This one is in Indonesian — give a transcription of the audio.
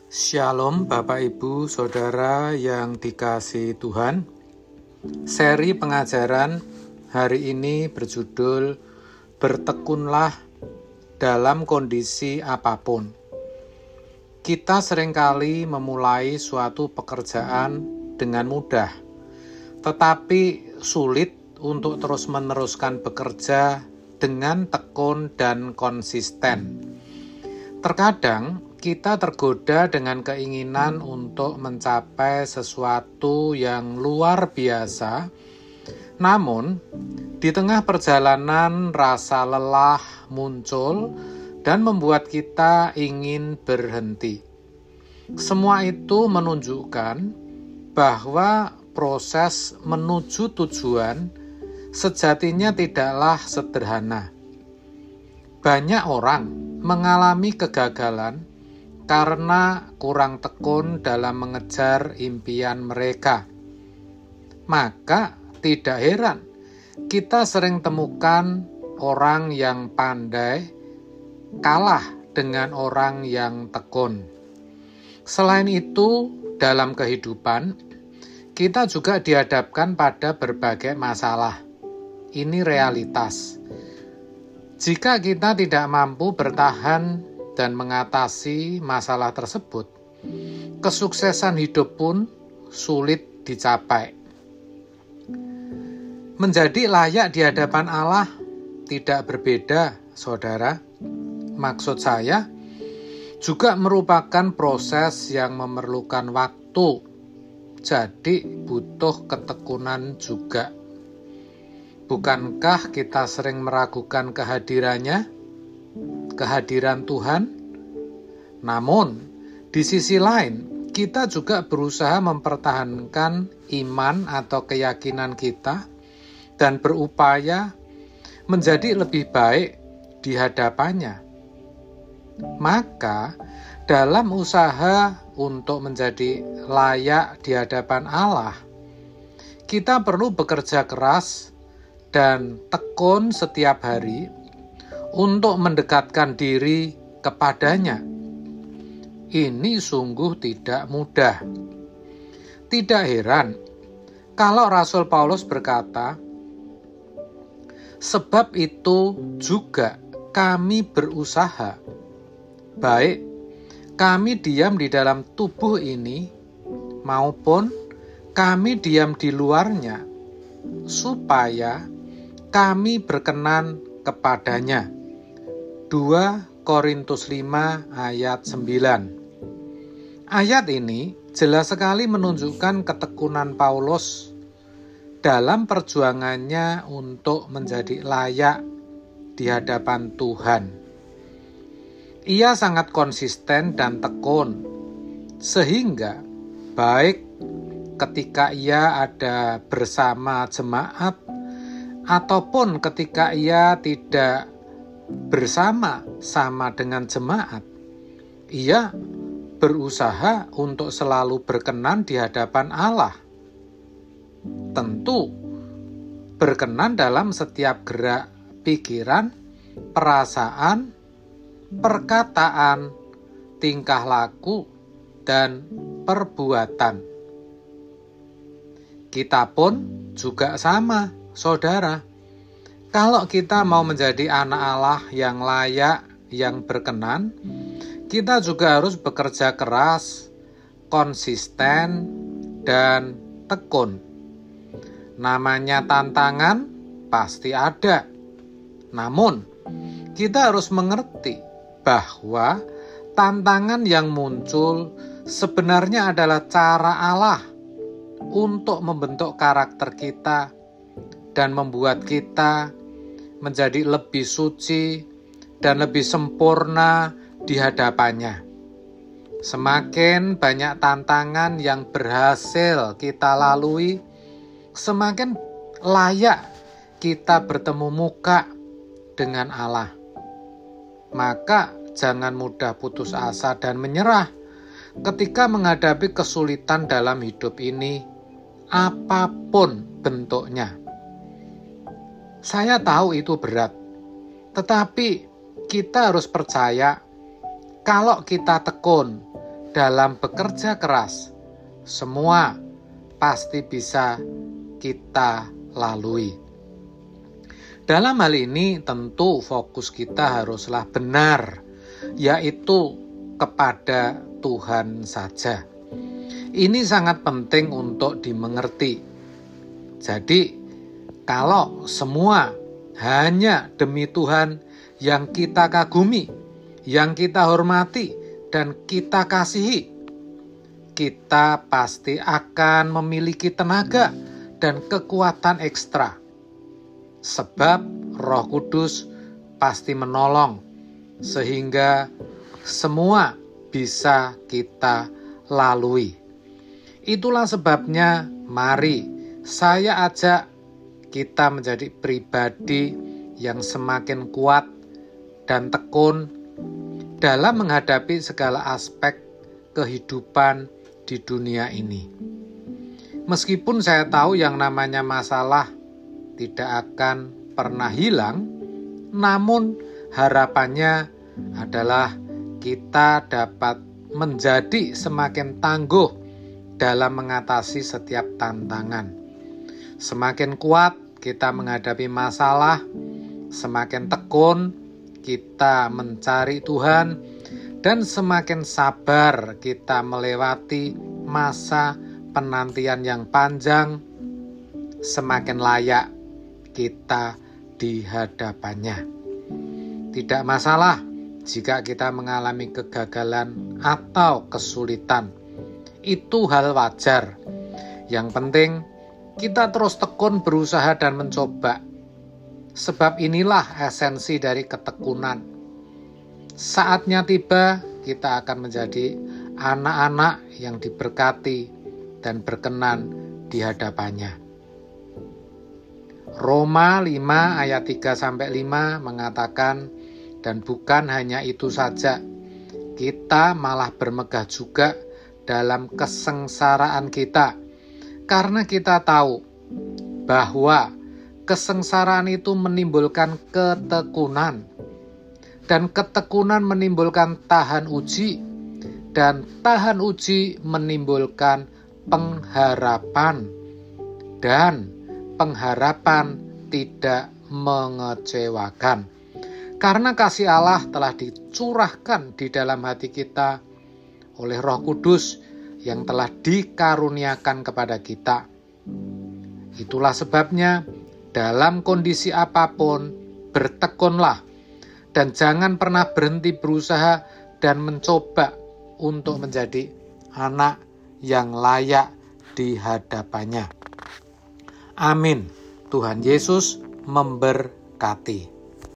Shalom Bapak Ibu Saudara yang dikasihi Tuhan. Seri pengajaran hari ini berjudul Bertekunlah dalam kondisi apapun. Kita seringkali memulai suatu pekerjaan dengan mudah, tetapi sulit untuk terus-meneruskan bekerja dengan tekun dan konsisten. Terkadang kita tergoda dengan keinginan untuk mencapai sesuatu yang luar biasa, namun di tengah perjalanan rasa lelah muncul dan membuat kita ingin berhenti. Semua itu menunjukkan bahwa proses menuju tujuan sejatinya tidaklah sederhana. Banyak orang mengalami kegagalan karena kurang tekun dalam mengejar impian mereka. Maka tidak heran kita sering temukan orang yang pandai kalah dengan orang yang tekun. Selain itu, dalam kehidupan kita juga dihadapkan pada berbagai masalah. Ini realitas. Jika kita tidak mampu bertahan dan mengatasi masalah tersebut, kesuksesan hidup pun sulit dicapai. Menjadi layak di hadapan Allah tidak berbeda, saudara. Maksud saya, juga merupakan proses yang memerlukan waktu, jadi butuh ketekunan juga. Bukankah kita sering meragukan kehadiran Tuhan? Namun, di sisi lain, kita juga berusaha mempertahankan iman atau keyakinan kita dan berupaya menjadi lebih baik di hadapannya. Maka, dalam usaha untuk menjadi layak di hadapan Allah, kita perlu bekerja keras dan tekun setiap hari untuk mendekatkan diri kepadanya. Ini sungguh tidak mudah. Tidak heran kalau Rasul Paulus berkata, "Sebab itu juga kami berusaha, baik kami diam di dalam tubuh ini maupun kami diam di luarnya, supaya kami berkenan kepadanya." 2 Korintus 5 ayat 9. Ayat ini jelas sekali menunjukkan ketekunan Paulus dalam perjuangannya untuk menjadi layak di hadapan Tuhan. Ia sangat konsisten dan tekun, sehingga baik ketika ia ada bersama jemaat ataupun ketika ia tidak bersama-sama dengan jemaat, ia berusaha untuk selalu berkenan di hadapan Allah. Tentu berkenan dalam setiap gerak pikiran, perasaan, perkataan, tingkah laku, dan perbuatan. Kita pun juga sama, saudara. Kalau kita mau menjadi anak Allah yang layak, yang berkenan, kita juga harus bekerja keras, konsisten, dan tekun. Namanya tantangan pasti ada. Namun, kita harus mengerti bahwa tantangan yang muncul sebenarnya adalah cara Allah untuk membentuk karakter kita dan membuat kita menjadi lebih suci dan lebih sempurna di hadapannya. Semakin banyak tantangan yang berhasil kita lalui, semakin layak kita bertemu muka dengan Allah. Maka jangan mudah putus asa dan menyerah ketika menghadapi kesulitan dalam hidup ini, apapun bentuknya. Saya tahu itu berat, tetapi kita harus percaya kalau kita tekun dalam bekerja keras, semua pasti bisa kita lalui. Dalam hal ini tentu fokus kita haruslah benar, yaitu kepada Tuhan saja. Ini sangat penting untuk dimengerti. Jadi, kalau semua hanya demi Tuhan yang kita kagumi, yang kita hormati, dan kita kasihi, kita pasti akan memiliki tenaga dan kekuatan ekstra. Sebab Roh Kudus pasti menolong, sehingga semua bisa kita lalui. Itulah sebabnya mari saya ajak kita menjadi pribadi yang semakin kuat dan tekun dalam menghadapi segala aspek kehidupan di dunia ini. Meskipun saya tahu yang namanya masalah tidak akan pernah hilang, namun harapannya adalah kita dapat menjadi semakin tangguh dalam mengatasi setiap tantangan. Semakin kuat kita menghadapi masalah, semakin tekun kita mencari Tuhan, dan semakin sabar kita melewati masa penantian yang panjang, semakin layak kita di hadapannya. Tidak masalah jika kita mengalami kegagalan atau kesulitan. Itu hal wajar. Yang penting kita terus tekun berusaha dan mencoba. Sebab inilah esensi dari ketekunan. Saatnya tiba, kita akan menjadi anak-anak yang diberkati dan berkenan di hadapannya. Roma 5 ayat 3-5 mengatakan, dan bukan hanya itu saja, kita malah bermegah juga dalam kesengsaraan kita, karena kita tahu bahwa kesengsaraan itu menimbulkan ketekunan, dan ketekunan menimbulkan tahan uji, dan tahan uji menimbulkan pengharapan, dan pengharapan tidak mengecewakan. Karena kasih Allah telah dicurahkan di dalam hati kita oleh Roh Kudus yang telah dikaruniakan kepada kita. Itulah sebabnya dalam kondisi apapun bertekunlah dan jangan pernah berhenti berusaha dan mencoba untuk menjadi anak yang layak di hadapannya. Amin. Tuhan Yesus memberkati.